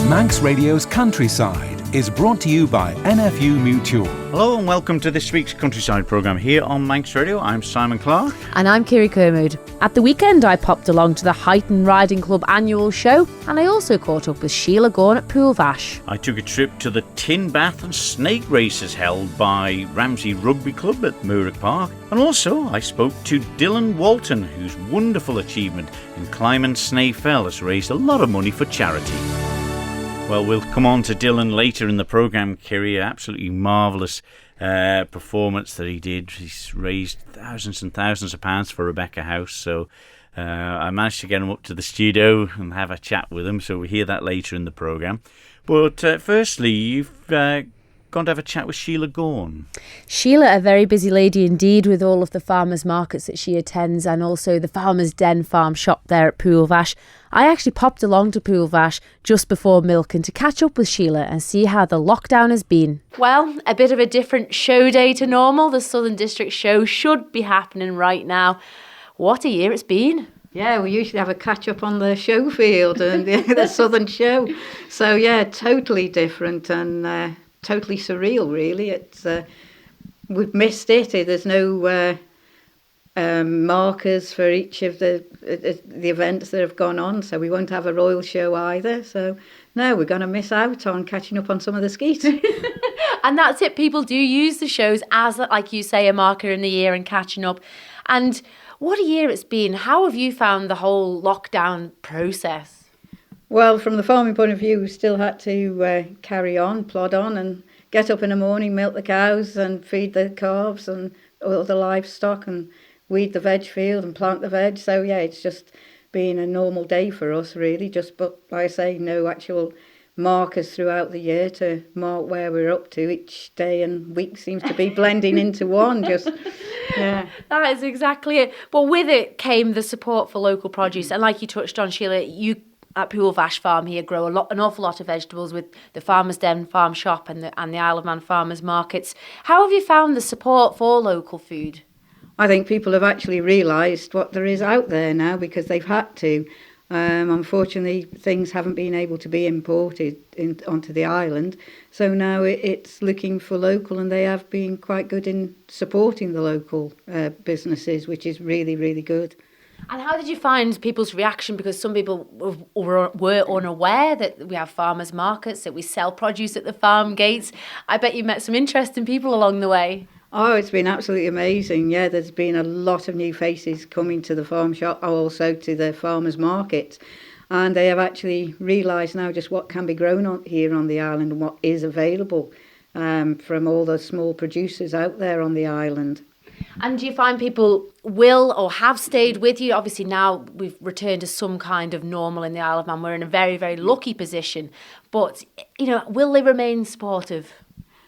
Manx Radio's Countryside is brought to you by NFU Mutual. Hello and welcome to this week's Countryside programme here on Manx Radio. I'm Simon Clark. And I'm Kirree. At the weekend I popped along to the Huyton Riding Club Annual Show, and I also caught up with Shelia Gawne at Pooil Vaaish. I took a trip to the tin bath and snake races held by Ramsey Rugby Club at Mooragh Park. And also I spoke to Dylan Walton, whose wonderful achievement in climbing Snaefell has raised a lot of money for charity. Well, we'll come on to Dylan later in the programme, Kirree. Absolutely marvellous performance that he did. He's raised thousands and thousands of pounds for Rebecca House. So I managed to get him up to the studio and have a chat with him. So we'll hear that later in the programme. But firstly, you've gone to have a chat with Shelia Gawne. Shelia, a very busy lady indeed, with all of the farmers' markets that she attends and also the Farmer's Den farm shop there at Pooil Vaaish. I actually popped along to Pooil Vaaish just before milking to catch up with Shelia and see how the lockdown has been. Well, a bit of a different show day to normal. The Southern District show should be happening right now. What a year it's been. Yeah, we usually have a catch-up on the show field and the Southern show. So, yeah, totally different and totally surreal, really. It's we've missed it. There's no markers for each of the events that have gone on, so we won't have a royal show either. So, no, we're going to miss out on catching up on some of the skeet. And that's it. People do use the shows as, like you say, a marker in the year and catching up. And what a year it's been. How have you found the whole lockdown process? Well, from the farming point of view, we still had to carry on, plod on and get up in the morning, milk the cows and feed the calves and all the livestock and weed the veg field and plant the veg. So, yeah, it's just been a normal day for us, really. But like I say, no actual markers throughout the year to mark where we're up to. Each day and week seems to be blending into one. Yeah. That is exactly it. But with it came the support for local produce. And like you touched on, Shelia, you at Pooil Vaaish farm here grow an awful lot of vegetables with the Farmer's Den farm shop and the Isle of Man farmers markets. How have you found the support for local food? I think people have actually realised what there is out there now because they've had to. Unfortunately, things haven't been able to be imported onto the island. So now it's looking for local, and they have been quite good in supporting the local businesses, which is really, really good. And how did you find people's reaction? Because some people were unaware that we have farmers markets, that we sell produce at the farm gates. I bet you met some interesting people along the way. Oh, it's been absolutely amazing. Yeah, there's been a lot of new faces coming to the farm shop, also to the farmers market. And they have actually realised now just what can be grown here on the island and what is available from all the small producers out there on the island. And do you find people will or have stayed with you? Obviously now we've returned to some kind of normal in the Isle of Man. We're in a very, very lucky position. But, will they remain supportive?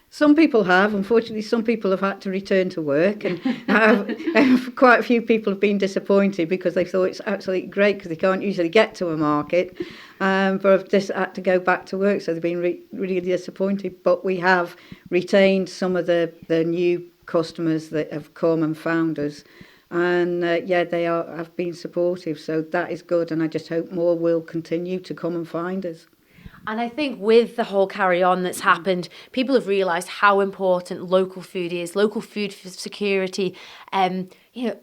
Some people have. Unfortunately, some people have had to return to work, and quite a few people have been disappointed because they thought it's absolutely great because they can't usually get to a market, but have just had to go back to work, so they've been really disappointed. But we have retained some of the new customers that have come and found us, and they have been supportive, so that is good, and I just hope more will continue to come and find us. And I think with the whole carry-on that's happened, people have realised how important local food is, local food security.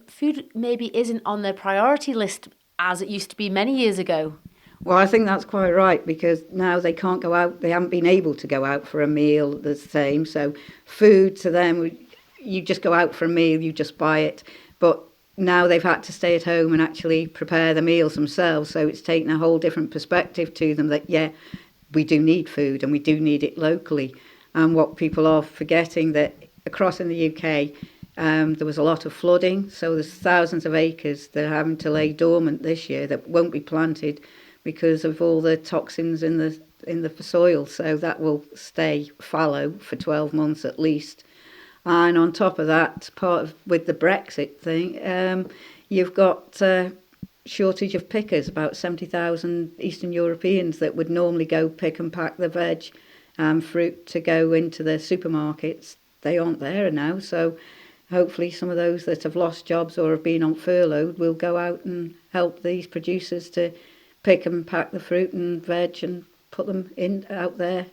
Food maybe isn't on their priority list as it used to be many years ago. Well, I think that's quite right, because now they can't go out, they haven't been able to go out for a meal the same. So food to them, you just go out for a meal, you just buy it. But now they've had to stay at home and actually prepare the meals themselves. So it's taken a whole different perspective to them that, we do need food and we do need it locally. And what people are forgetting that across in the UK, there was a lot of flooding. So there's thousands of acres that are having to lay dormant this year that won't be planted because of all the toxins in the soil. So that will stay fallow for 12 months at least. And on top of that, with the Brexit thing, you've got shortage of pickers, about 70,000 Eastern Europeans that would normally go pick and pack the veg and fruit to go into the supermarkets. They aren't there now, so hopefully some of those that have lost jobs or have been on furlough will go out and help these producers to pick and pack the fruit and veg and put them in out there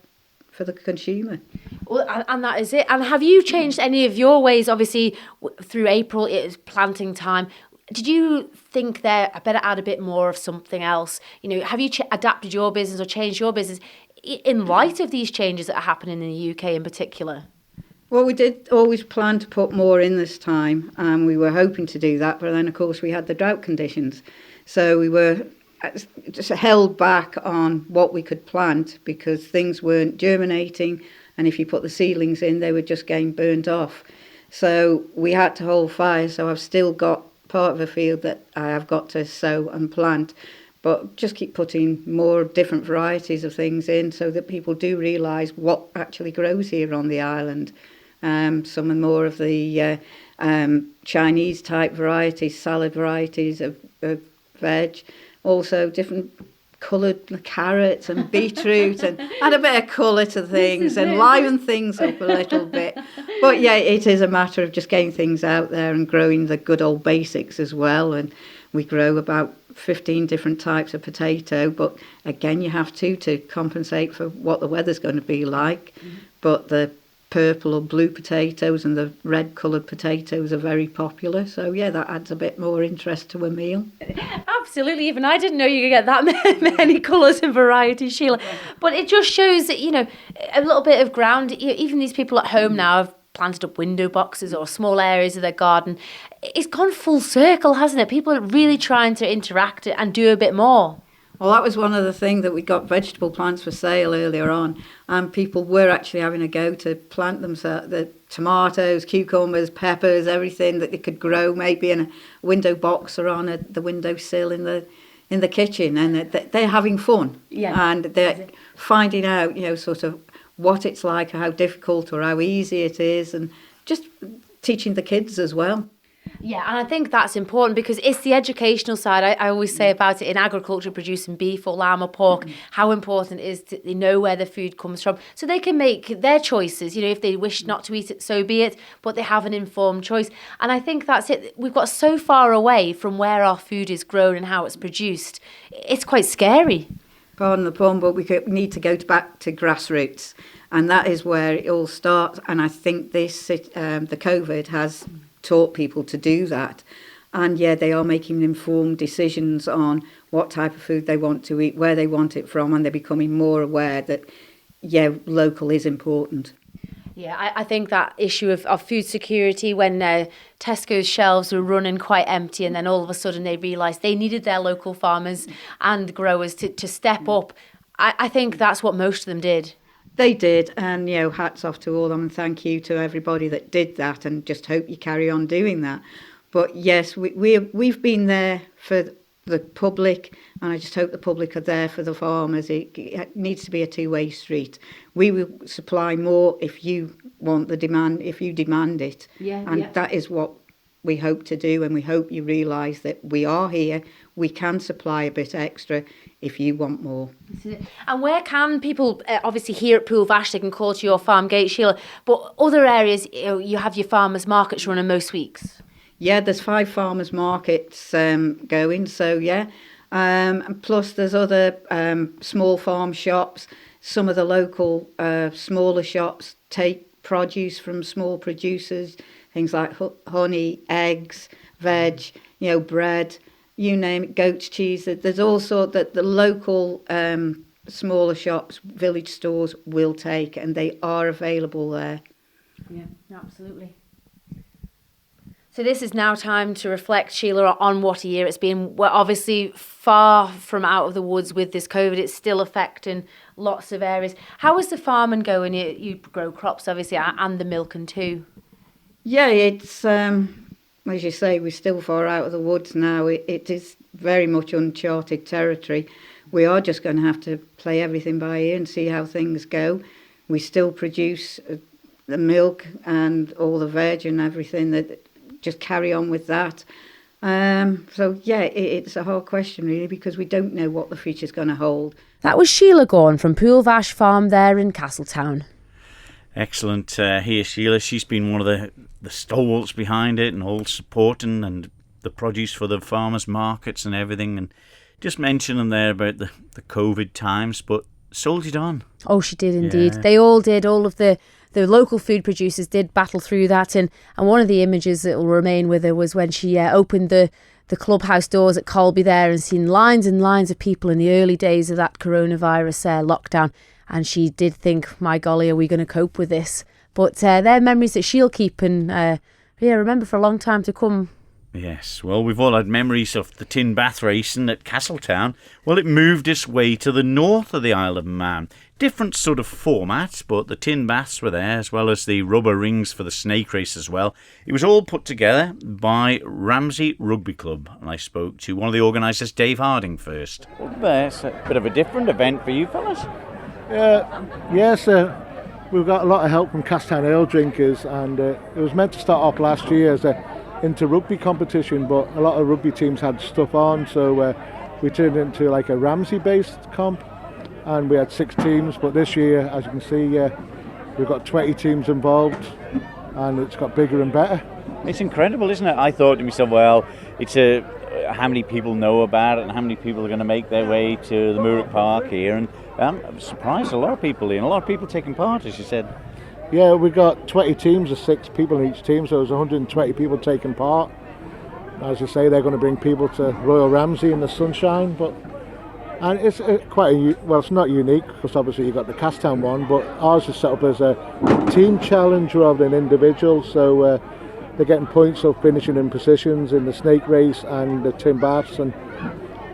for the consumer. Well, and that is it. And have you changed any of your ways? Obviously, through April, it is planting time. Did you think there, I better add a bit more of something else? You know, have you adapted your business or changed your business in light of these changes that are happening in the UK in particular? Well, we did always plan to put more in this time, and we were hoping to do that, but then, of course, we had the drought conditions. So we were just held back on what we could plant because things weren't germinating, and if you put the seedlings in, they were just getting burnt off. So we had to hold fire, so I've still got part of a field that I have got to sow and plant, but just keep putting more different varieties of things in so that people do realise what actually grows here on the island. Some more of the Chinese type varieties, salad varieties of veg, also different coloured carrots and beetroot, and add a bit of colour to things and liven things up a little bit. But yeah, it is a matter of just getting things out there and growing the good old basics as well. And we grow about 15 different types of potato, but again, you have to compensate for what the weather's going to be like. But the purple or blue potatoes and the red coloured potatoes are very popular, so yeah, that adds a bit more interest to a meal. Absolutely, even I didn't know you could get that many colours and varieties, Sheila. But it just shows that, you know, a little bit of ground, even these people at home now have planted up window boxes or small areas of their garden. It's gone full circle, hasn't it? People are really trying to interact and do a bit more. Well, that was one of the things that we got vegetable plants for sale earlier on, and people were actually having a go to plant themselves, the tomatoes, cucumbers, peppers, everything that they could grow, maybe in a window box or on the windowsill in the kitchen, and they're having fun. Yeah. And they're finding out, you know, sort of what it's like, how difficult or how easy it is, and just teaching the kids as well. Yeah, and I think that's important because it's the educational side. I always say about it in agriculture, producing beef or lamb or pork, how important it is that they know where the food comes from so they can make their choices. You know, if they wish not to eat it, so be it, but they have an informed choice. And I think that's it. We've got so far away from where our food is grown and how it's produced. It's quite scary. Pardon the pun, but we need to go back to grassroots. And that is where it all starts. And I think the COVID has taught people to do that, and yeah, they are making informed decisions on what type of food they want to eat, where they want it from, and they're becoming more aware that local is important. Yeah, I think that issue of food security, when Tesco's shelves were running quite empty, and then all of a sudden they realised they needed their local farmers and growers to step up. I think that's what most of them did. They did, and you know, hats off to all of them, and thank you to everybody that did that, and just hope you carry on doing that. But yes, we've been there for the public, and I just hope the public are there for the farmers. It needs to be a two-way street. We will supply more if you want the demand, if you demand it, that is what we hope to do, and we hope you realise that we are here. We can supply a bit extra if you want more. And where can people, obviously here at Pooil Vaaish, they can call to your farm gate, Sheila, but other areas, you have your farmers markets running most weeks? Yeah, there's 5 farmers markets going, so yeah. And plus there's other small farm shops. Some of the local smaller shops take produce from small producers, things like honey, eggs, veg, bread, you name it, goat's cheese. There's all sorts that the local smaller shops, village stores will take, and they are available there. Yeah, absolutely. So this is now time to reflect, Sheila, on what a year it's been. We're obviously far from out of the woods with this COVID. It's still affecting lots of areas. How is the farming going? You grow crops, obviously, and the milking too. Yeah, it's, as you say, we're still far out of the woods now. It is very much uncharted territory. We are just going to have to play everything by ear and see how things go. We still produce the milk and all the veg and everything, that just carry on with that. So, yeah, it's a hard question, really, because we don't know what the future's going to hold. That was Shelia Gawne from Pooil Vaaish Farm there in Castletown. Excellent here, Sheila. She's been one of the stalwarts behind it and all supporting and the produce for the farmers' markets and everything. And just mentioning there about the COVID times, but soldiered on. Oh, she did indeed. Yeah. They all did. All of the local food producers did battle through that. And one of the images that will remain with her was when she opened the clubhouse doors at Colby there and seen lines and lines of people in the early days of that coronavirus lockdown. And she did think, my golly, are we going to cope with this? But they're memories that she'll keep and remember for a long time to come. Yes, well, we've all had memories of the tin bath racing at Castletown. Well, it moved its way to the north of the Isle of Man. Different sort of formats, but the tin baths were there, as well as the rubber rings for the snake race as well. It was all put together by Ramsey Rugby Club, and I spoke to one of the organisers, Dave Harding, first. Well, it's a bit of a different event for you fellas. Yes, we've got a lot of help from Castletown Ale drinkers, and it was meant to start off last year as a inter-rugby competition, but a lot of rugby teams had stuff on, so we turned it into like a Ramsey-based comp, and we had 6 teams. But this year, as you can see, we've got 20 teams involved, and it's got bigger and better. It's incredible, isn't it? I thought to myself, well, it's how many people know about it and how many people are going to make their way to the Mooragh Park here, and I'm surprised a lot of people here, and a lot of people taking part, as you said. Yeah, we got 20 teams of 6 people in each team, so there's 120 people taking part. As you say, they're going to bring people to Royal Ramsey in the sunshine, and it's it's not unique because obviously you've got the Castletown one, but ours is set up as a team challenge rather than individual, so they're getting points of finishing in positions in the snake race and the tin baths, and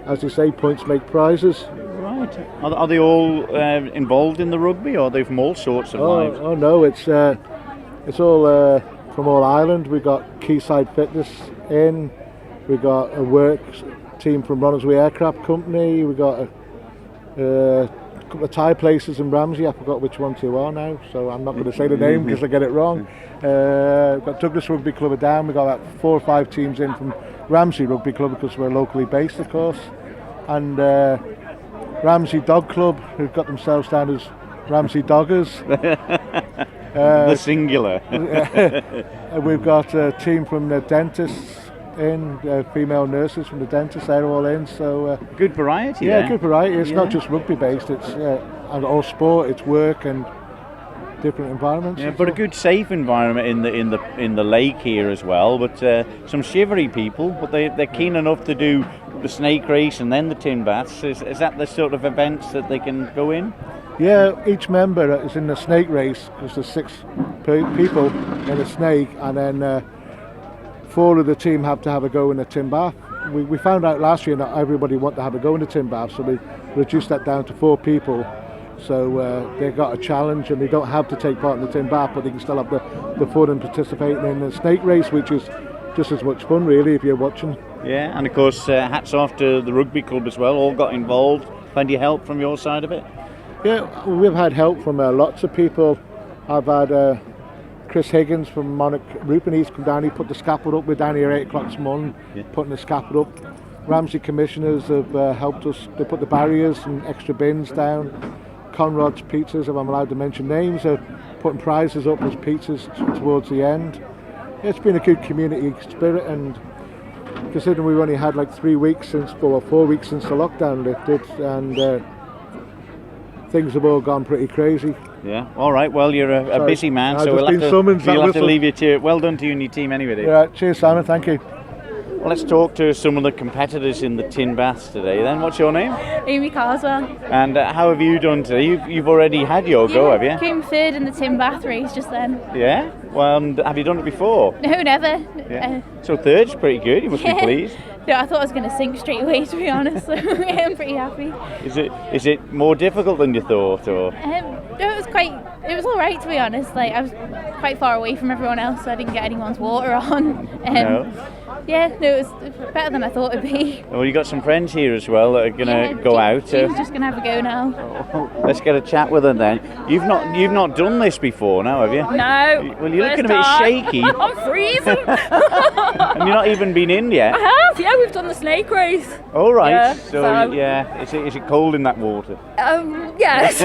as you say, points make prizes. Right. Are they all involved in the rugby, or are they from all sorts of lives? Oh no, it's all from all Ireland. We got Quayside Fitness in. We got a work team from Ronaldsway Aircraft Company. We got a couple of Thai places in Ramsey. I forgot which ones you are now, so I'm not going to say the name because I get it wrong. We've got Douglas Rugby Club of Down. We got about 4 or 5 teams in from Ramsey Rugby Club because we're locally based, of course, and Ramsey Dog Club, who've got themselves down as Ramsey Doggers. The singular. We've got a team from the dentists in, female nurses from the dentists, they're all in. So good variety. Yeah, there. good variety. It's not just rugby based. It's and all sport. It's work and different environments. Yeah, but a good safe environment in the lake here as well. But some shivery people, but they're keen enough to do the snake race and then the tin baths. Is that the sort of events that they can go in? Yeah, each member is in the snake race because there's 6 people in a snake, and then 4 of the team have to have a go in a tin bath. We found out last year that everybody wanted to have a go in the tin bath, so we reduced that down to 4 people. So they got a challenge, and they don't have to take part in the tin bath, but they can still have the fun and participating in the snake race, which is just as much fun really if you're watching. Yeah, and of course hats off to the rugby club as well, all got involved. Plenty of help from your side of it? Yeah, we've had help from lots of people. I've had Chris Higgins from Monarch Rupin, he's come down, he put the scaffold up. We're down here at 8 o'clock this morning, putting the scaffold up. Ramsey commissioners have helped us, they put the barriers and extra bins down. Conrad's Pizzas, if I'm allowed to mention names, are putting prizes up as pizzas towards the end. It's been a good community spirit, and considering we've only had like 4 weeks since the lockdown lifted, and things have all gone pretty crazy. Yeah, all right, well, you're a busy man, so we'll have to leave you to it. Well done to you and your team anyway, Dave. Yeah, cheers Simon, thank you. Well, let's talk to some of the competitors in the tin baths today then. What's your name? Amy Carswell. And how have you done today? You've already had your go, have you? Came 3rd in the tin bath race just then. Yeah? Well, and have you done it before? No, never. Yeah. So 3rd's pretty good, you must be pleased. No, I thought I was going to sink straight away, to be honest, so yeah, I'm pretty happy. Is it more difficult than you thought, or? No, it was all right, to be honest. Like, I was quite far away from everyone else, so I didn't get anyone's water on. No. Yeah, no, it was better than I thought it'd be. Well, you got some friends here as well that are going to go out. She's just going to have a go now. Let's get a chat with her then. You've not done this before now, have you? No. Well, you're looking a bit shaky. I'm freezing. And you've not even been in yet. I have, yeah, we've done the snake race. All right. Yeah, so yeah, is it cold in that water? Yes.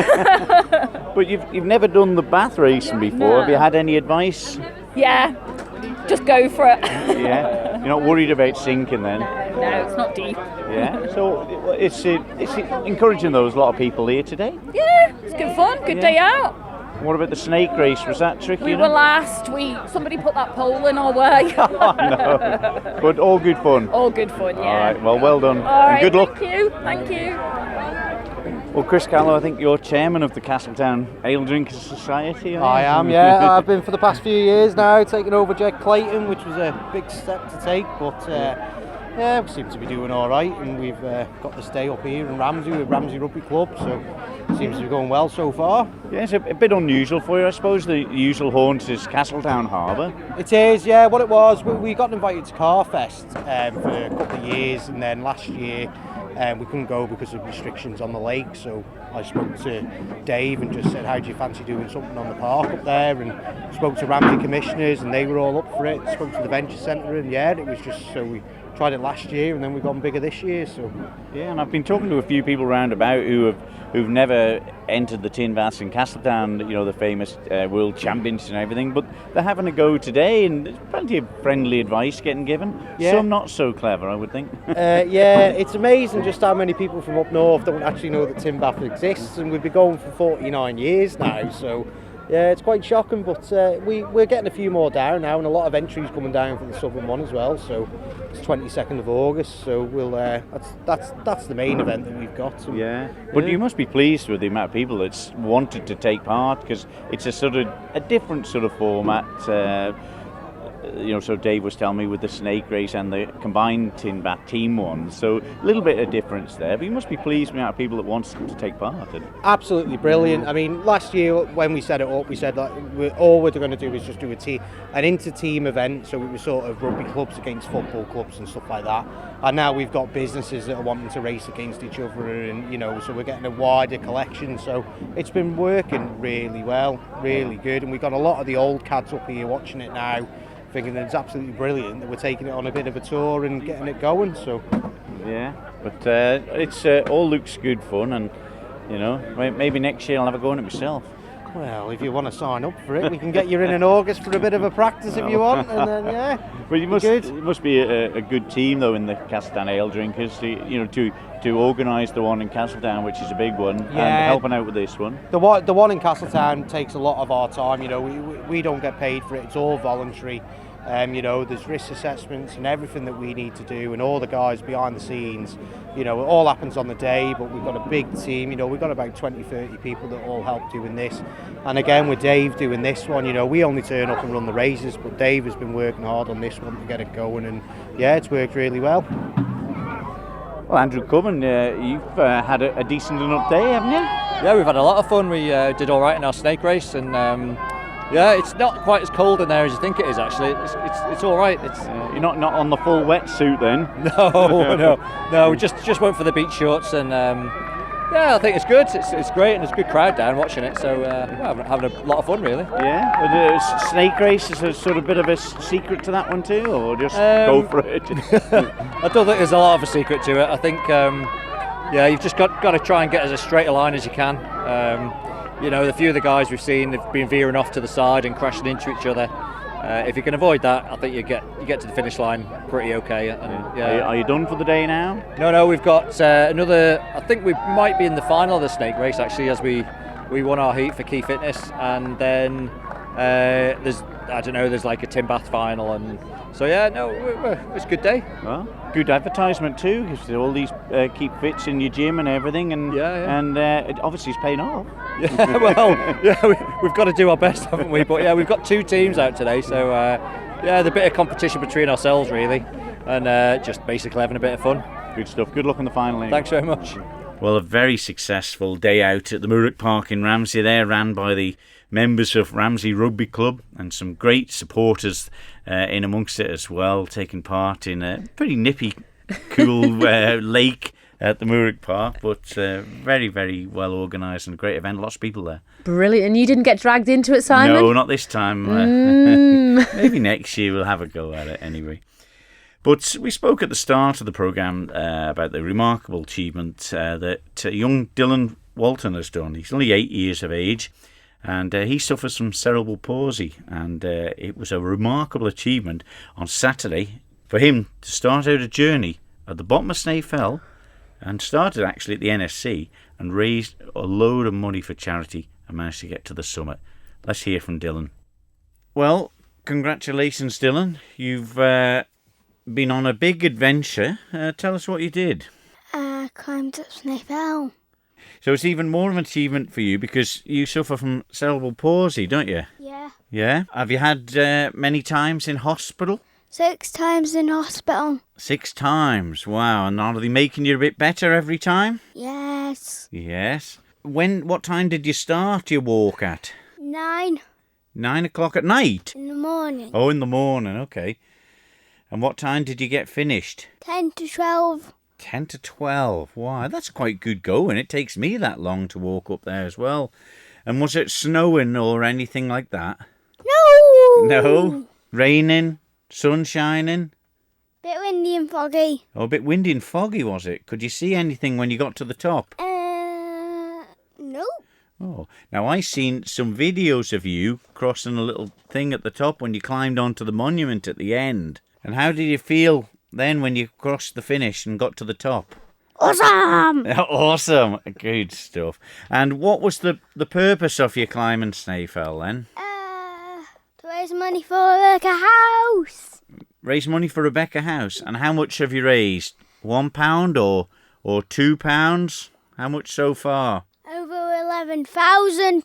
But you've never done the bath racing before. No. Have you had any advice? Yeah, just go for it. Yeah. You're not worried about sinking then? No, it's not deep. Yeah, so it's encouraging though. There's a lot of people here today. Yeah, it's good fun, good day out. What about the snake race? Was that tricky? We were last. Somebody put that pole in our way. Oh, no. But all good fun. All good fun, yeah. All right, well done. All right, and good luck. Thank you. Well, Chris Callow, I think you're chairman of the Castletown Ale Drinkers Society. I am, yeah. I've been for the past few years now, taking over Jed Clayton, which was a big step to take, but yeah, we seem to be doing all right, and we've got this day up here in Ramsey with Ramsey Rugby Club, so it seems to be going well so far. Yeah, it's a bit unusual for you, I suppose. The usual haunt is Castletown Harbour. It is, yeah. What it was, we got invited to Carfest for a couple of years, and then last year we couldn't go because of restrictions on the lake, so I spoke to Dave and just said, how do you fancy doing something on the park up there, and spoke to Ramsey commissioners and they were all up for it, spoke to the Venture Centre, and yeah, it was just, so we tried it last year and then we've gone bigger this year. So yeah, and I've been talking to a few people round about who've never entered the tin baths in Castletown, you know, the famous world champions and everything, but they're having a go today, and there's plenty of friendly advice getting given. Yeah. Some not so clever, I would think. Yeah, it's amazing just how many people from up north don't actually know that tin bath exists, and we've been going for 49 years now, so yeah, it's quite shocking, but we're getting a few more down now, and a lot of entries coming down for the southern one as well. So it's 22nd of August, so we'll that's the main event that we've got. So, yeah, but you must be pleased with the amount of people that's wanted to take part, because it's a different sort of format. You know, so Dave was telling me with the snake race and the combined tin bath team one, so a little bit of difference there, but you must be pleased with the amount of people that wants to take part. Absolutely brilliant. I mean, last year when we set it up, we said that all we're going to do is just do an inter-team event, so it was sort of rugby clubs against football clubs and stuff like that, and now we've got businesses that are wanting to race against each other, and you know, so we're getting a wider collection, so it's been working really well, really good, and we've got a lot of the old cads up here watching it now, thinking that it's absolutely brilliant that we're taking it on a bit of a tour and getting it going. So yeah, but it's all looks good fun, and you know, maybe next year I'll have a go on it myself. Well, if you want to sign up for it, we can get you in August for a bit of a practice if you want, and then yeah. Well, it must be a good team though in the Castletown Ale Drinkers, to organise the one in Castletown, which is a big one, and helping out with this one. The one in Castletown takes a lot of our time. You know, we don't get paid for it; it's all voluntary. You know, there's risk assessments and everything that we need to do, and all the guys behind the scenes, you know, it all happens on the day, but we've got a big team, you know, we've got about 20-30 people that all help doing this. And again, with Dave doing this one, you know, we only turn up and run the races, but Dave has been working hard on this one to get it going, and yeah, it's worked really well. Well, Andrew Cubbon, you've had a decent enough day, haven't you? Yeah, we've had a lot of fun. We did all right in our snake race, and yeah, it's not quite as cold in there as you think it is. Actually, it's all right. It's you're not on the full wetsuit then? No. We just went for the beach shorts, and yeah, I think it's good. It's great, and there's a good crowd down watching it. So we're having a lot of fun, really. Yeah. But snake race is a sort of bit of a secret to that one too, or just go for it? I don't think there's a lot of a secret to it. I think yeah, you've just got to try and get as straight a line as you can. You know, the few of the guys we've seen have been veering off to the side and crashing into each other. If you can avoid that, I think you get to the finish line pretty okay. And, yeah. Are you done for the day now? No, we've got another. I think we might be in the final of the snake race actually, as we won our heat for key fitness, and then there's like a tin bath final, and so yeah, no, it's a good day. Well, good advertisement too, because all these keep fits in your gym and everything, and and it obviously is paying off. Yeah, well, yeah, we've got to do our best, haven't we? But yeah, we've got 2 teams out today, so yeah, the bit of competition between ourselves really, and just basically having a bit of fun. Good stuff. Good luck in the final. Thanks very much. Well, a very successful day out at the Mooragh Park in Ramsey there, ran by the members of Ramsey Rugby Club, and some great supporters in amongst it as well, taking part in a pretty nippy, cool lake at the Mooragh Park, but very, very well organised and a great event. Lots of people there. Brilliant. And you didn't get dragged into it, Simon? No, not this time. Maybe next year we'll have a go at it anyway. But we spoke at the start of the programme about the remarkable achievement that young Dylan Walton has done. He's only 8 years of age, and he suffers from cerebral palsy, and it was a remarkable achievement on Saturday for him to start out a journey at the bottom of Snaefell and started actually at the NSC and raised a load of money for charity and managed to get to the summit. Let's hear from Dylan. Well, congratulations, Dylan. You've been on a big adventure. Tell us what you did. Climbed up Snaefell. So it's even more of an achievement for you because you suffer from cerebral palsy, don't you? Yeah. Yeah? Have you had many times in hospital? 6 times in hospital. 6 times? Wow. And are they making you a bit better every time? Yes. Yes. What time did you start your walk at? 9 9 o'clock at night? in the morning. Oh, in the morning, okay. And what time did you get finished? 10 to 12. 10 to 12. Wow, that's quite good going. It takes me that long to walk up there as well. And was it snowing or anything like that? No. No? Raining? Sun shining? Bit windy and foggy. Oh, a bit windy and foggy, was it? Could you see anything when you got to the top? Nope. Oh, now I seen some videos of you crossing a little thing at the top when you climbed onto the monument at the end. And how did you feel then when you crossed the finish and got to the top? Awesome. Awesome. Good stuff. And what was the purpose of your climbing Snaefell then? To raise money for like a house. Raise money for Rebecca House. And how much have you raised? £1 or £2? How much so far? Over £11,000.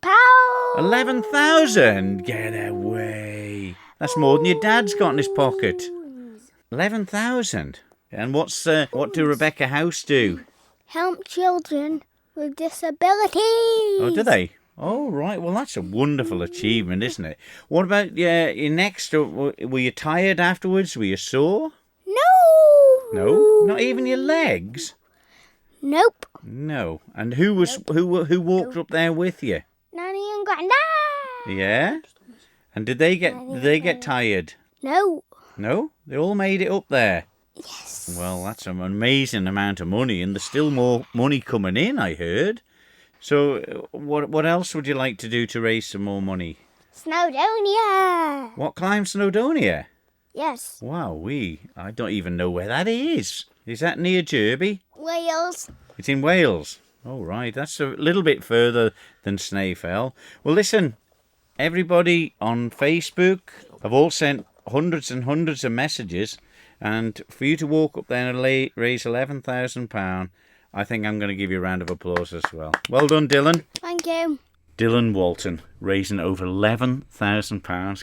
11,000? Get away. That's more than your dad's got in his pocket. 11,000. And what do Rebecca House do? Help children with disabilities. Oh, do they? Oh, right. Well, that's a wonderful achievement, isn't it? What about your next? Were you tired afterwards? Were you sore? No. No? Not even your legs? Nope. No. And who walked up there with you? Nanny and Grandad. Yeah? And did they get tired? No. No? They all made it up there? Yes. Well, that's an amazing amount of money, and there's still more money coming in, I heard. So, what else would you like to do to raise some more money? Snowdonia. What, climb Snowdonia? Yes. Wow, I don't even know where that is. Is that near Derby? Wales. It's in Wales. Oh, right, that's a little bit further than Snaefell. Well, listen, everybody on Facebook have all sent hundreds and hundreds of messages, and for you to walk up there and raise £11,000, I think I'm going to give you a round of applause as well. Well done, Dylan. Thank you. Dylan Walton raising over £11,000,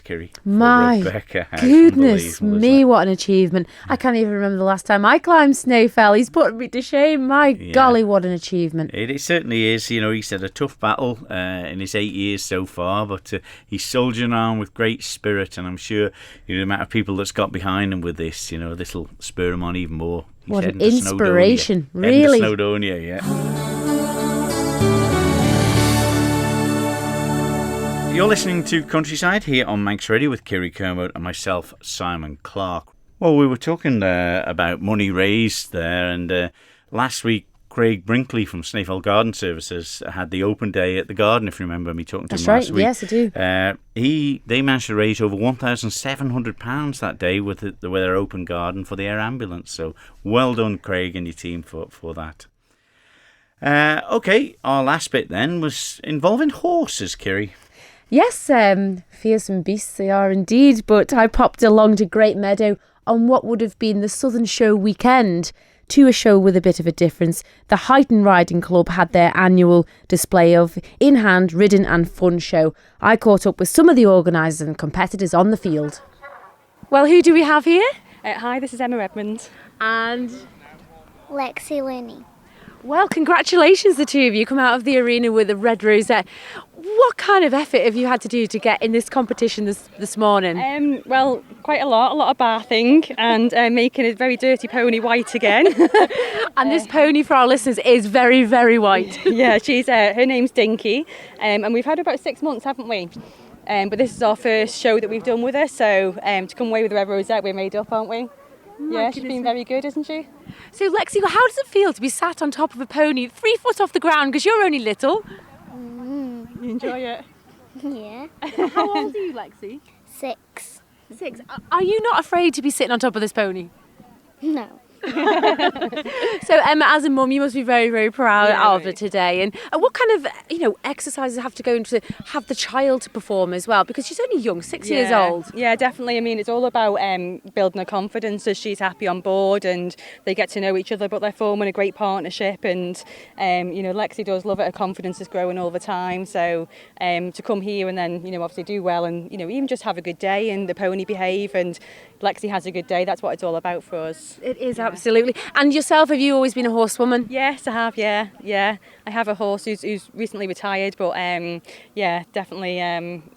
Kirree. My Rebecca House. goodness Unbelievable, me, isn't it? what an achievement. I can't even remember the last time I climbed Snaefell. He's putting me to shame. My golly, what an achievement. It certainly is. You know, he's had a tough battle in his 8 years so far, but he's soldiering on with great spirit, and I'm sure the amount of people that's got behind him with this, this will spur him on even more. He's What an heading to inspiration, Snowdonia. really. Heading to Snowdonia, yeah. You're listening to Countryside here on Manx Radio with Kirree Kermode and myself, Simon Clark. Well, we were talking about money raised there, and last week Craig Brinkley from Snaefell Garden Services had the open day at the garden, if you remember me talking to him last week. Yes, I do. They managed to raise over £1,700 that day with their open garden for the air ambulance. So well done, Craig, and your team for that. Okay, our last bit then was involving horses, Kirree. Yes, fearsome beasts they are indeed, but I popped along to Great Meadow on what would have been the Southern Show weekend to a show with a bit of a difference. The Huyton Riding Club had their annual display of in-hand, ridden and fun show. I caught up with some of the organisers and competitors on the field. Well, who do we have here? Hi, this is Emma Redmond. And Lexi Linney. well, congratulations, the two of you come out of the arena with a red rosette. What kind of effort have you had to do to get in this competition this morning? Well, quite a lot of bathing and making a very dirty pony white again. And this pony, for our listeners, is very, very white. Yeah, she's her name's Dinky, and we've had her about 6 months, haven't we? But this is our first show that we've done with her, so to come away with the red rosette, we're made up, aren't we? Yeah, she's been very good, isn't she? So, Lexi, how does it feel to be sat on top of a pony 3 foot off the ground, because you're only little? You enjoy it? Yeah. How old are you, Lexi? 6. 6. Are you not afraid to be sitting on top of this pony? No. So Emma, as a mum, you must be very, very proud of her today. And what kind of, exercises have to go into have the child to perform as well? Because she's only young, 6 years old. Yeah, definitely. I mean, it's all about building her confidence as she's happy on board and they get to know each other, but they're forming a great partnership. And, Lexi does love it. Her confidence is growing all the time. So to come here and then, obviously do well and, even just have a good day and the pony behave and Lexi has a good day. That's what it's all about for us. It is, absolutely. And yourself, have you always been a horsewoman? Yes, I have, yeah. I have a horse who's recently retired, but definitely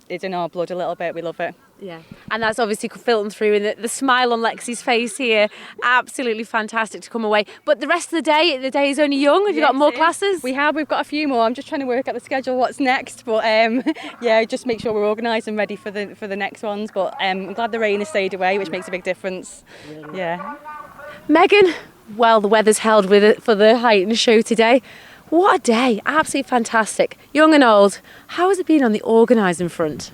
it's in our blood a little bit. We love it. Yeah, and that's obviously filtering through in the smile on Lexi's face here. Absolutely fantastic to come away. But the rest of the day is only young. Have you got more classes? We've got a few more. I'm just trying to work out the schedule, what's next. But just make sure we're organised and ready for the next ones. But I'm glad the rain has stayed away, which makes a big difference. Yeah. Megan, well, the weather's held with it for the Huyton show today. What a day, absolutely fantastic. Young and old, how has it been on the organising front?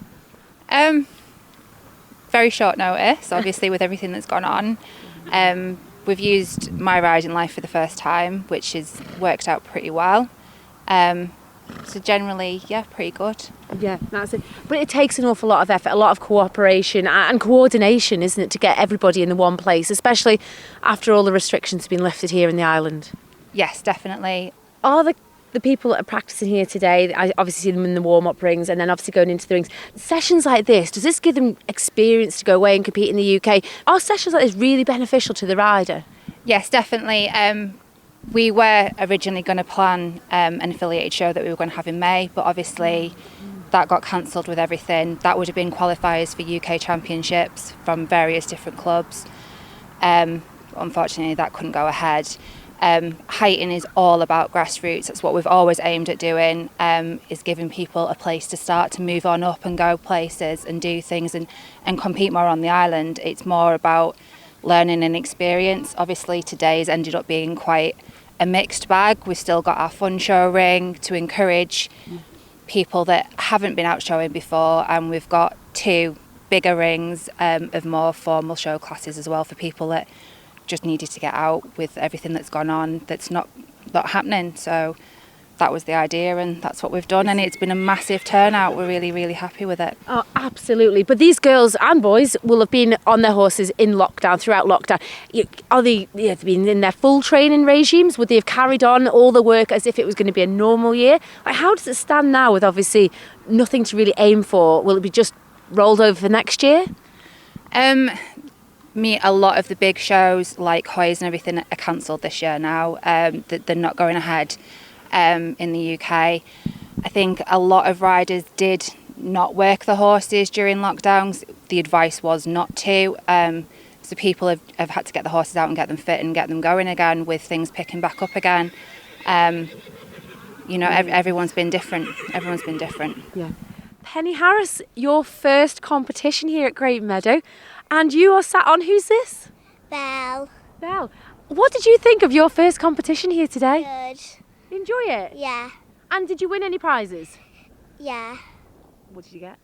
Very short notice, obviously, with everything that's gone on. We've used My Riding Life for the first time, which has worked out pretty well. So generally, pretty good. Yeah, that's it. But it takes an awful lot of effort, a lot of cooperation and coordination, isn't it, to get everybody in the one place, especially after all the restrictions have been lifted here in the island? Yes, definitely. Are the people that are practising here today, I obviously see them in the warm-up rings and then obviously going into the rings. Sessions like this, does this give them experience to go away and compete in the UK? Are sessions like this really beneficial to the rider? Yes, definitely. We were originally going to plan an affiliated show that we were going to have in May, but obviously that got cancelled with everything. That would have been qualifiers for UK championships from various different clubs. Unfortunately, that couldn't go ahead. Huyton is all about grassroots. That's what we've always aimed at doing, is giving people a place to start to move on up and go places and do things and compete more on the island. It's more about learning and experience. Obviously today's ended up being quite a mixed bag. We've still got our fun show ring to encourage people that haven't been out showing before, and we've got 2 bigger rings of more formal show classes as well for people that just needed to get out with everything that's gone on that's not happening. So that was the idea and that's what we've done, and it's been a massive turnout. We're really, really happy with it. Oh, absolutely. But these girls and boys will have been on their horses in lockdown, throughout lockdown. Are they been in their full training regimes? Would they have carried on all the work as if it was going to be a normal year? Like, how does it stand now with obviously nothing to really aim for? Will it be just rolled over for next year? A lot of the big shows like Hoys and everything are cancelled this year now. They're not going ahead in the UK. I think a lot of riders did not work the horses during lockdowns. The advice was not to. So people have had to get the horses out and get them fit and get them going again with things picking back up again. Everyone's been different. Yeah. Penny Harris, your first competition here at Great Meadow. And you are sat on, who's this? Belle. Belle. What did you think of your first competition here today? Good. Enjoy it? Yeah. And did you win any prizes? Yeah. What did you get?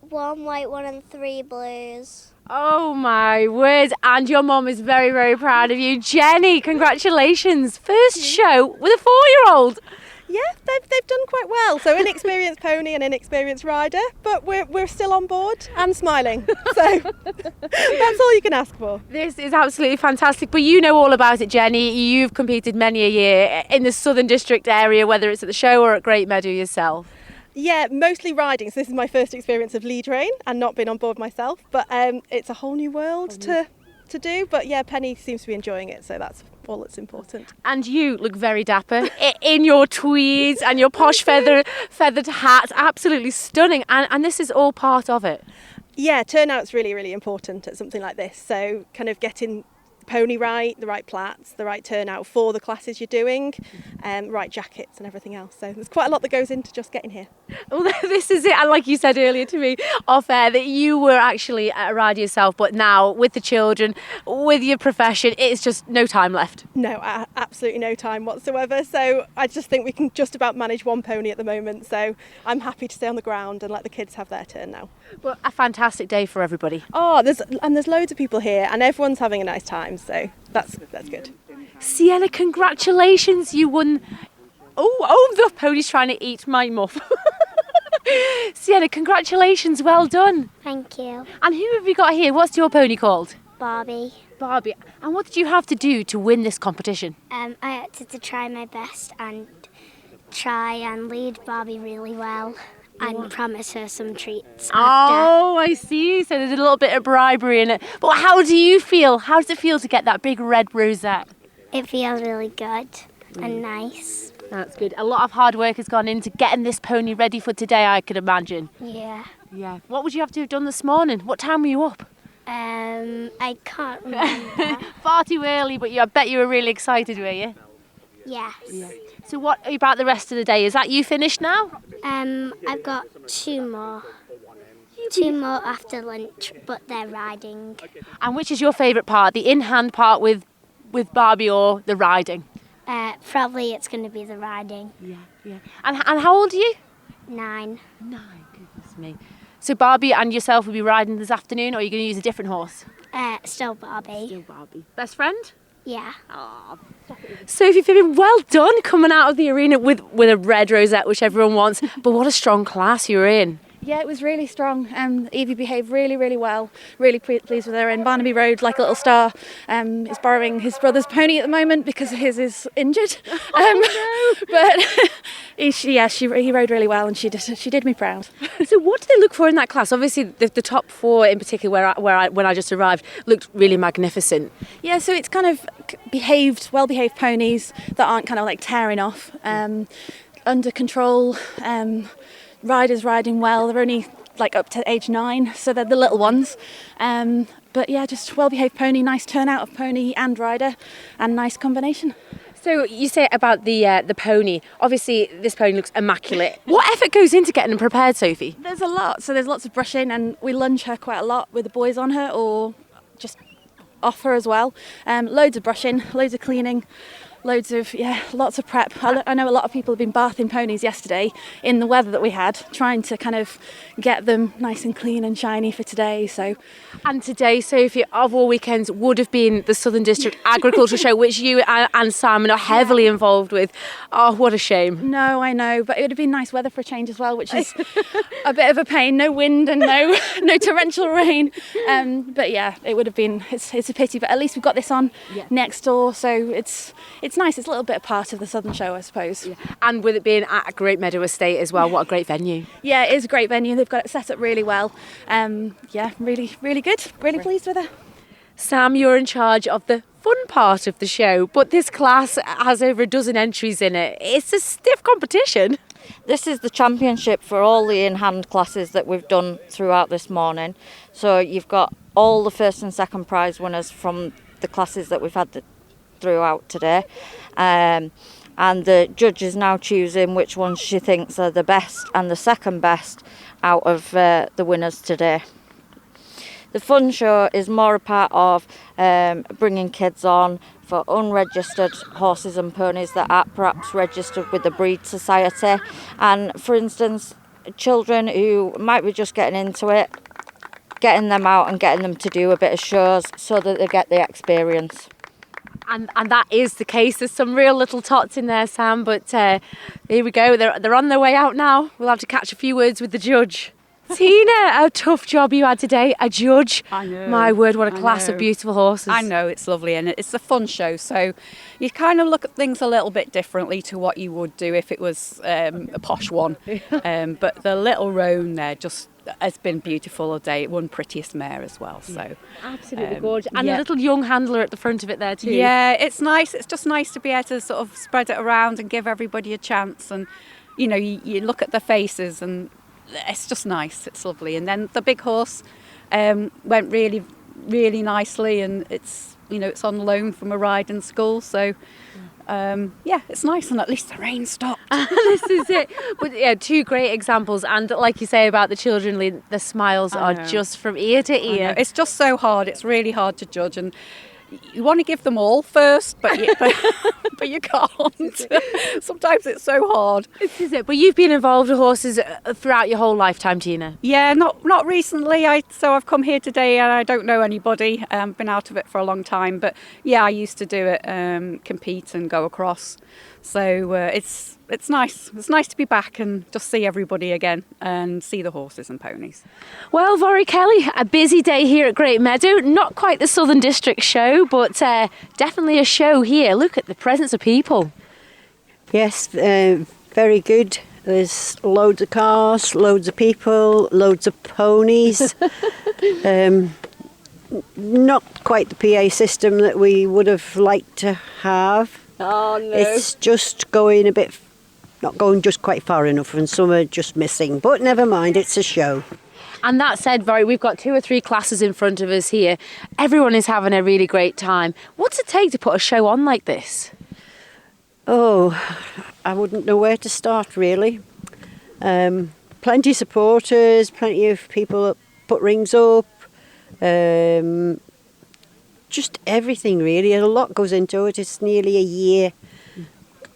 1 white, 1 and 3 blues. Oh my word. And your mum is very, very proud of you. Jenny, congratulations. First show with a 4-year-old. Yeah, they've done quite well. So inexperienced pony and inexperienced rider, but we're still on board and smiling. So that's all you can ask for. This is absolutely fantastic. But you know all about it, Jenny. You've competed many a year in the Southern District area, whether it's at the show or at Great Meadow yourself. Yeah, mostly riding. So this is my first experience of lead rein and not been on board myself. But it's a whole new world to do. But yeah, Penny seems to be enjoying it, so that's all that's important. And you look very dapper in your tweeds and your posh feathered hat. Absolutely stunning. And this is all part of it. Yeah, turnout's really, really important at something like this. So kind of getting the pony right, the right plats, the right turnout for the classes you're doing, right jackets and everything else. So there's quite a lot that goes into just getting here. Well, this is it. And like you said earlier to me off air, that you were actually a rider yourself, but now with the children, with your profession, it's just no time left. No, absolutely no time whatsoever. So I just think we can just about manage 1 pony at the moment. So I'm happy to stay on the ground and let the kids have their turn now. Well, a fantastic day for everybody. Oh, there's loads of people here and everyone's having a nice time. So that's good. Sienna, congratulations, you won. Oh, the pony's trying to eat my muff. Sienna, congratulations, well done. Thank you. And who have you got here? What's your pony called? Barbie. Barbie. And what did you have to do to win this competition? I had to try my best and try and lead Barbie really well and promise her some treats after. Oh, I see. So there's a little bit of bribery in it. But how do you feel? How does it feel to get that big red rosette? It feels really good and nice. That's good. A lot of hard work has gone into getting this pony ready for today, I could imagine. Yeah. Yeah. What would you have to have done this morning? What time were you up? I can't remember. Far too early, but I bet you were really excited, were you? Yes. Yeah. So what about the rest of the day? Is that you finished now? I've got 2 more. 2 more after lunch, but they're riding. And which is your favourite part? The in-hand part with Barbie or the riding? Probably it's going to be the riding. Yeah. And how old are you? 9. 9, goodness me. So Barbie and yourself will be riding this afternoon, or are you going to use a different horse? Still Barbie. Still Barbie. Best friend? Yeah. Oh. Sophie Fibbin, well done coming out of the arena with a red rosette, which everyone wants. But what a strong class you were in. Yeah, it was really strong. Evie behaved really, really well. Really pleased with her. And Barnaby rode like a little star. He's borrowing his brother's pony at the moment because his is injured. But he rode really well, and she did me proud. So what do they look for in that class? Obviously, the top 4 in particular, when I just arrived, looked really magnificent. Yeah, so it's kind of well-behaved ponies that aren't kind of like tearing off. Under control. Riders riding well. They're only like up to age 9, so they're the little ones. But yeah, just well-behaved pony, nice turnout of pony and rider, and nice combination. So you say about the pony. Obviously, this pony looks immaculate. What effort goes into getting them prepared, Sophie? There's a lot. So there's lots of brushing, and we lunge her quite a lot with the boys on her, or just off her as well. Loads of brushing, loads of cleaning. Lots of prep. I know a lot of people have been bathing ponies yesterday in the weather that we had, trying to kind of get them nice and clean and shiny for today. And today, Sophie, of all weekends, would have been the Southern District Agricultural Show, which you and Simon are heavily involved with. Oh, what a shame. No, I know, but it would have been nice weather for a change as well, which is a bit of a pain. No wind and no torrential rain. But yeah, it would have been. It's a pity, but at least we've got this on next door, so it's nice. It's a little bit part of the Southern Show, I suppose. Yeah. And with it being at a Great Meadow Estate as well, what a great venue. Yeah, it is a great venue. They've got it set up really well. Really, really good. Really pleased with her. Sam, you're in charge of the fun part of the show, but this class has over a dozen entries in it. It's a stiff competition. This is the championship for all the in-hand classes that we've done throughout this morning. So you've got all the first and second prize winners from the classes that we've had throughout today, and the judge is now choosing which ones she thinks are the best and the second best out of the winners today. The fun show is more a part of bringing kids on for unregistered horses and ponies that are perhaps registered with the Breed Society, and for instance children who might be just getting into it, getting them out and getting them to do a bit of shows so that they get the experience. And that is the case. There's some real little tots in there, Sam, but here we go. They're on their way out now. We'll have to catch a few words with the judge. Tina, a tough job you had today, a judge. I know. My word, what a class of beautiful horses. I know, it's lovely, and it's a fun show, so you kind of look at things a little bit differently to what you would do if it was a posh one. But the little roan there just has been beautiful all day. It won prettiest mare as well, so absolutely gorgeous. And a little young handler at the front of it there too. Yeah, it's nice. It's just nice to be able to sort of spread it around and give everybody a chance, and you know, you look at the faces and it's just nice. It's lovely. And then the big horse went really, really nicely, and it's on loan from a riding school, so it's nice, and at least the rain stopped. This is it. But yeah, 2 great examples, and like you say about the children, the smiles are just from ear to ear. It's just so hard. It's really hard to judge, and you want to give them all first, but but you can't. Sometimes it's so hard. This is it. But you've been involved with horses throughout your whole lifetime, Tina? Yeah, not recently. So I've come here today and I don't know anybody. Been out of it for a long time, but yeah, I used to do it, compete and go across. So it's nice. It's nice to be back and just see everybody again and see the horses and ponies. Well, Vori Kelly, a busy day here at Great Meadow. Not quite the Southern District show, but definitely a show here. Look at the presence of people. Yes, very good. There's loads of cars, loads of people, loads of ponies. Not quite the PA system that we would have liked to have. Oh no. It's just going not going just quite far enough, and some are just missing. But never mind, it's a show. And that said, Vori, we've got 2 or 3 classes in front of us here. Everyone is having a really great time. What's it take to put a show on like this? Oh, I wouldn't know where to start, really. Plenty of supporters, plenty of people that put rings up. Just everything, really. A lot goes into it. It's nearly a year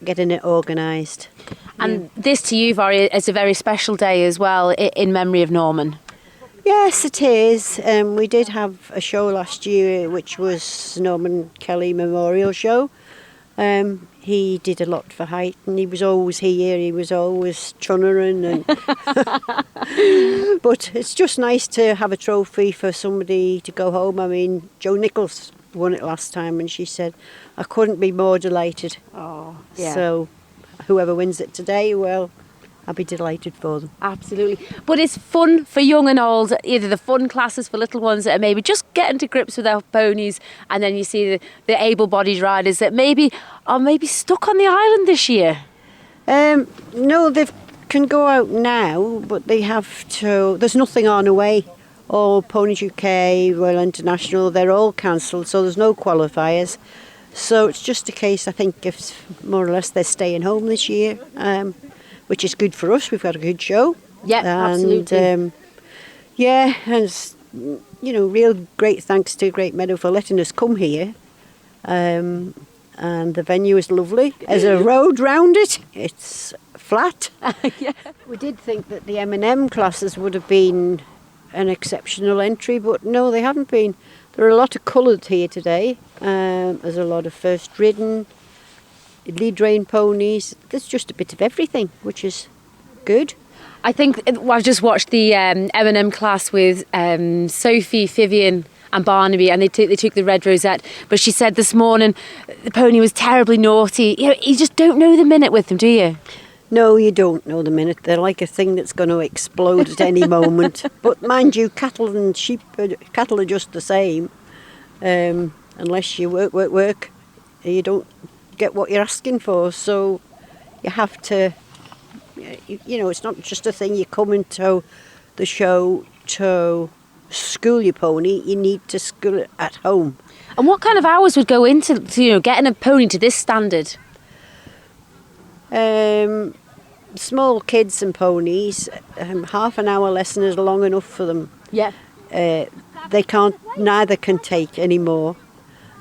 getting it organised. And this to you, Vori, is a very special day as well, in memory of Norman. Yes, it is. We did have a show last year, which was Norman Kelly Memorial Show. He did a lot for Huyton. He was always here. He was always chunnering. But it's just nice to have a trophy for somebody to go home. I mean, Jo Nichols won it last time, and she said, I couldn't be more delighted. Oh, yeah. So whoever wins it today, well, I'll be delighted for them. Absolutely. But it's fun for young and old, either the fun classes for little ones that are maybe just getting to grips with their ponies, and then you see the able-bodied riders that are maybe stuck on the island this year. No, they can go out now, but they have to. There's nothing on away. All Ponies UK, Royal International, they're all cancelled, so there's no qualifiers. So it's just a case, I think, if more or less they're staying home this year, which is good for us. We've got a good show. Yeah, absolutely. Yeah, and it's, real great thanks to Great Meadow for letting us come here. And the venue is lovely. There's a road round it. It's flat. Yeah. We did think that the M&M classes would have been an exceptional entry, but no, they haven't been. There are a lot of coloured here today. There's a lot of first ridden, lead rein ponies. There's just a bit of everything, which is good. I think I've just watched the M&M class with Sophie, Vivian and Barnaby, and they took the red rosette. But she said this morning the pony was terribly naughty. You just don't know the minute with them, do you? No, you don't know the minute. They're like a thing that's going to explode at any moment. But mind you, cattle and sheep, cattle are just the same. Unless you work, you don't get what you're asking for. So you have to, it's not just a thing you come into the show to school your pony. You need to school it at home. And what kind of hours would go into getting a pony to this standard? Small kids and ponies, half an hour lesson is long enough for them. Yeah. Neither can take any more.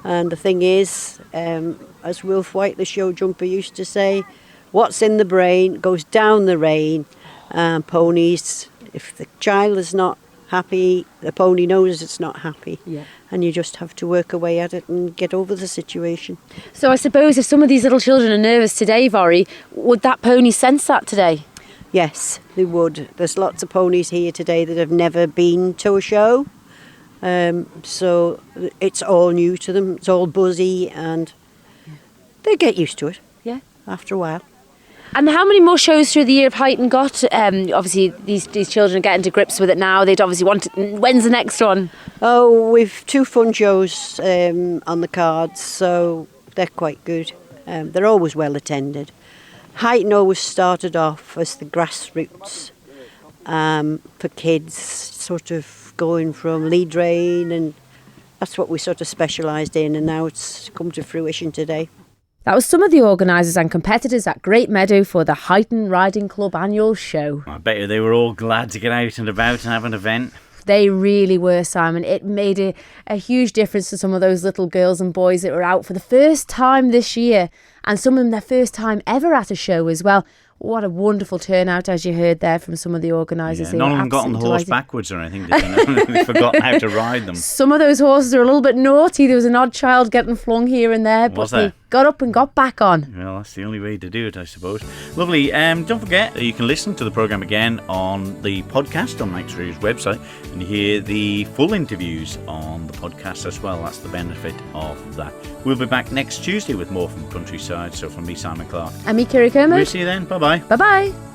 And the thing is, as Wilf White, the show jumper, used to say, what's in the brain goes down the rein. Ponies, if the child is not happy, the pony knows it's not happy. Yeah. And you just have to work away at it and get over the situation. So I suppose if some of these little children are nervous today, Vori, would that pony sense that today? Yes, they would. There's lots of ponies here today that have never been to a show. So it's all new to them. It's all buzzy, and they get used to it. Yeah. After a while. And how many more shows through the year have Huyton got? Obviously, these children are getting to grips with it now. They'd obviously want it. When's the next one? Oh, we've 2 fun shows on the cards, so they're quite good. They're always well attended. Huyton always started off as the grassroots for kids, sort of going from lead rein, and that's what we sort of specialised in, and now it's come to fruition today. That was some of the organisers and competitors at Great Meadow for the Huyton Riding Club annual show. I bet you they were all glad to get out and about and have an event. They really were, Simon. It made a huge difference to some of those little girls and boys that were out for the first time this year, and some of them their first time ever at a show as well. What a wonderful turnout, as you heard there from some of the organisers. None of them got on the horse backwards or anything. They've forgotten how to ride them. Some of those horses are a little bit naughty. There was an odd child getting flung here and there, but they got up and got back on. Well, that's the only way to do it, I suppose. Lovely. Don't forget, you can listen to the programme again on the podcast on Manx Radio's website, and you hear the full interviews on the podcast as well. That's the benefit of that. We'll be back next Tuesday with more from Countryside. So from me, Simon Clark. And me, Kirree Kermode. We'll see you then. Bye-bye. Bye-bye.